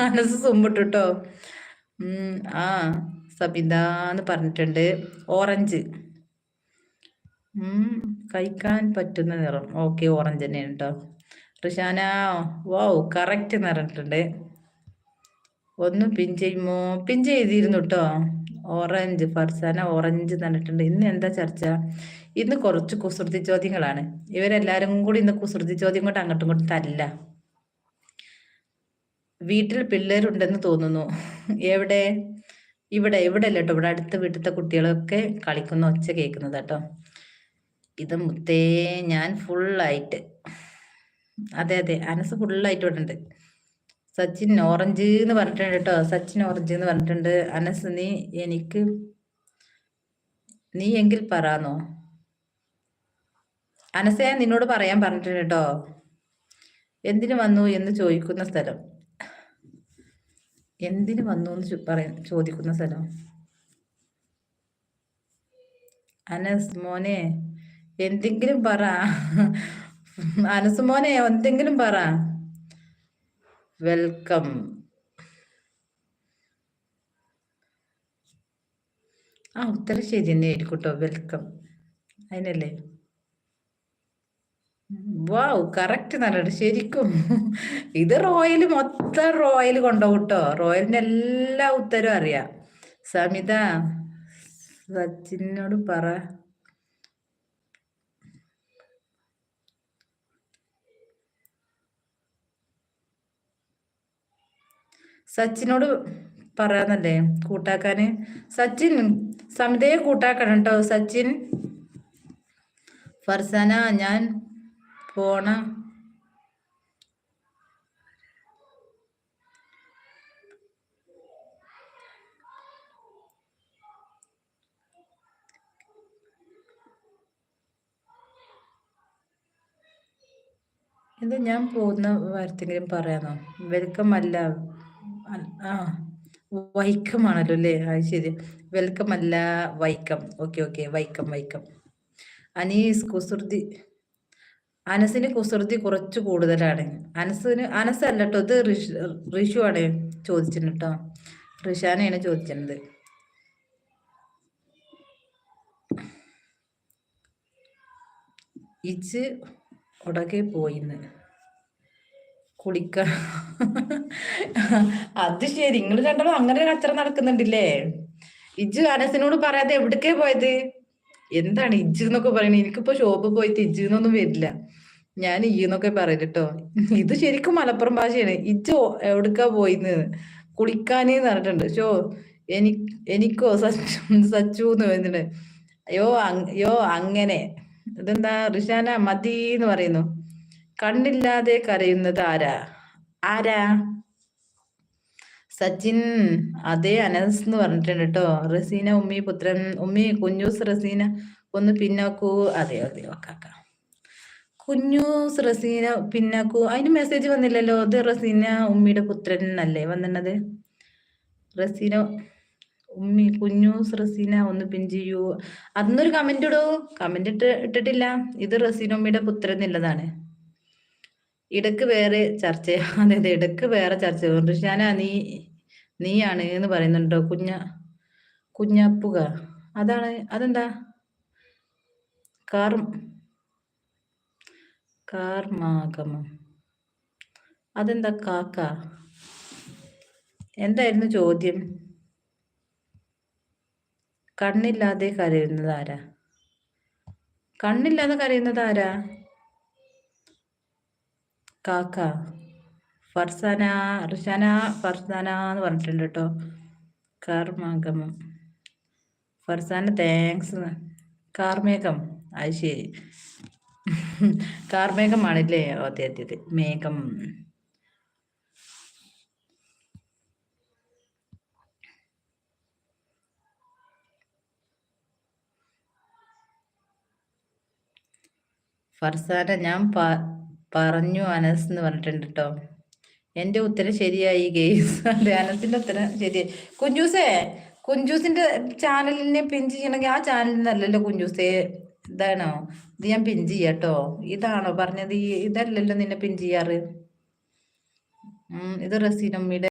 മനസ്സ് സുമ്പിട്ടു കേട്ടോ. ആ സബിതാന്ന് പറഞ്ഞിട്ടുണ്ട്. ഓറഞ്ച്. കഴിക്കാൻ പറ്റുന്ന നിറം. ഓക്കെ, ഓറഞ്ച് തന്നെയാണ് കേട്ടോ. റിഷാന വൗ കറക്റ്റ് നിറഞ്ഞിട്ടുണ്ട്. ഒന്ന് പിൻ ചെയ്യുമോ? പിൻ ചെയ്തിരുന്നു കേട്ടോ. ഓറഞ്ച്. ഫർസാന ഓറഞ്ച് തന്നിട്ടുണ്ട്. ഇന്ന് എന്താ ചർച്ച? ഇന്ന് കുറച്ച് കുസൃതി ചോദ്യങ്ങളാണ്. ഇവരെല്ലാരും കൂടി ഇന്ന് കുസൃതി ചോദ്യം കൊണ്ട് അങ്ങോട്ടും ഇങ്ങോട്ടും തല്ല. വീട്ടിൽ പിള്ളേരുണ്ടെന്ന് തോന്നുന്നു. എവിടെ? ഇവിടെ അല്ല കേട്ടോ. ഇവിടെ അടുത്ത വീട്ടിലത്തെ കുട്ടികളൊക്കെ കളിക്കുന്ന ഒച്ച കേൾക്കുന്നത് കേട്ടോ. ഇത് മുത്തേ ഞാൻ ഫുള്ളായിട്ട്. അതെ അനസ് ഫുള്ളായിട്ട് ഇവിടെ ഉണ്ട്. സച്ചിൻ ഓറഞ്ച് എന്ന് പറഞ്ഞിട്ടുണ്ട് കേട്ടോ. സച്ചിൻ ഓറഞ്ച് എന്ന് പറഞ്ഞിട്ടുണ്ട്. അനസ് നീ എങ്കിൽ പറയാന്നോ? അനസേ നിന്നോട് പറയാൻ പറഞ്ഞിട്ടുണ്ട് കേട്ടോ. എന്തിനു വന്നു എന്ന് ചോദിക്കുന്ന സ്ഥലം. എന്തിനു വന്നു എന്ന് ചോദിക്കുന്ന സ്ഥലം. അനസ് മോനെ എന്തെങ്കിലും പറ. അനസ് മോനെ എന്തെങ്കിലും പറ. വെൽക്കം. ഉത്തരം ശരി തന്നെ ആയിരിക്കും കേട്ടോ. വെൽക്കം അതിനല്ലേ. വാവ് കറക്റ്റ് നല്ലത് ശരിക്കും. ഇത് റോയൽ മൊത്തം റോയൽ കൊണ്ടുപോകും കേട്ടോ. റോയലിന്റെ എല്ലാ ഉത്തരവും അറിയാം. സമിത സച്ചിനോട് പറ. സച്ചിനോട് പറയാന്നല്ലേ കൂട്ടാക്കാന്. സച്ചിൻ സമിതയെ കൂട്ടാക്കണം കേട്ടോ. സച്ചിൻ. ഫർസാന ഞാൻ പോണ എന്താ ഞാൻ പോകുന്ന വാരത്തെങ്കിലും പറയാന്നോ? വെൽക്കം അല്ല. വൈക്കമാണല്ലോ അല്ലേ? അത് ശരി. വെൽക്കം അല്ല വൈക്കം. ഓക്കെ വൈക്കം. അനീസ് കുസൃതി. അനസിന് കുസൃതി കുറച്ച് കൂടുതലാണ്. അനസല്ല കേട്ടോ. ഇത് റിഷു ആണ് ചോദിച്ചിട്ടുണ്ട് കേട്ടോ. റിഷാനയാണ് ചോദിച്ചിരുന്നത്. ഇച്ച് ഉടകെ പോയിന്ന് കുളിക്ക. അത് ശരി. നിങ്ങൾ രണ്ടാളും അങ്ങനെ കച്ചറ നടക്കുന്നുണ്ടല്ലേ? ഇജ്ജ് അനസിനോട് പറയാതെ എവിടേക്കേ പോയത്? എന്താണ് ഇജ്ജ് എന്നൊക്കെ പറയുന്നത്? എനിക്കിപ്പോ ഷോപ്പ് പോയിട്ട് ഇജ്ജ് എന്നൊന്നും വരില്ല. ഞാൻ ഈ എന്നൊക്കെ പറയട്ടോ. ഇത് ശരിക്കും മലപ്പുറം ഭാഷയാണ്. ഇജ്ജ് എവിടേക്കാ പോയിന്ന്? കുളിക്കാനേ പറഞ്ഞിട്ടുണ്ട്. എനിക്കോ സച്ചൂന്ന് പറഞ്ഞിട്ടുണ്ട്. അയ്യോ അങ്ങനെ. ഇതെന്താ റിഷാന മതി എന്ന് പറയുന്നു. കണ്ണില്ലാതെ കരയുന്നത് ആരാ? സച്ചിൻ. അതേ അനസ് എന്ന് പറഞ്ഞിട്ടുണ്ട് കേട്ടോ. റസീന പുത്രൻ കുഞ്ഞൂസ് റസീന ഒന്ന് പിന്നാക്കൂ. അതെ ഓക്കാക്ക. കുഞ്ഞൂസ് റസീന പിന്നാക്കൂ. അതിന് മെസ്സേജ് വന്നില്ലല്ലോ. അത് റസീന ഉമ്മിയുടെ പുത്രൻ എന്നല്ലേ വന്നിട്ടത്? റസീന കുഞ്ഞൂസ് റസീന ഒന്ന് പിൻ ചെയ്യൂ. അതൊന്നൊരു കമന്റ് ഇടൂ. കമന്റ് ഇട്ടിട്ടില്ല. ഇത് റസീന ഉമ്മിയുടെ പുത്രൻ എന്നുള്ളതാണ്. ഇടക്ക് വേറെ ചർച്ച. അതെ ഇടക്ക് വേറെ ചർച്ച. റിഷാന നീയാണ് എന്ന് പറയുന്നുണ്ടോ? കുഞ്ഞാപ്പുക. അതെന്താ? കാർമാഗമം. അതെന്താ? കാക്ക. എന്തായിരുന്നു ചോദ്യം? കണ്ണില്ലാതെ കരയുന്നത് ആരാ? കാക്ക. ഫർസാന റിഷാന ഫർസാന എന്ന് പറഞ്ഞിട്ടുണ്ട് കേട്ടോ. കാർമാഗമം. ഫർസാന താങ്ക്സ്. കാർമേഘം. അത് ശരി. കാർമേഘമാണല്ലേ? അതെ മേഘം. ഫർസാന ഞാൻ പറഞ്ഞു അനസ് എന്ന് പറഞ്ഞിട്ടുണ്ട് കേട്ടോ. എൻ്റെ ഉത്തരം ശരിയായി ഗെയ്സ്. അതെ അനസിന്റെ ഉത്തരം ശരിയായി. കുഞ്ചൂസിന്റെ ചാനലിനെ പിൻ ചെയ്യണമെങ്കിൽ ആ ചാനലിൽ നിന്നല്ലല്ലോ കുഞ്ചൂസേ. ഇതാണോ? ഇത് ഞാൻ പിൻ ചെയ്യാട്ടോ. ഇതാണോ പറഞ്ഞത്? ഇതല്ലല്ലോ നിന്നെ പിൻ ചെയ്യാറ്. ഇത് റസീനമ്മയുടെ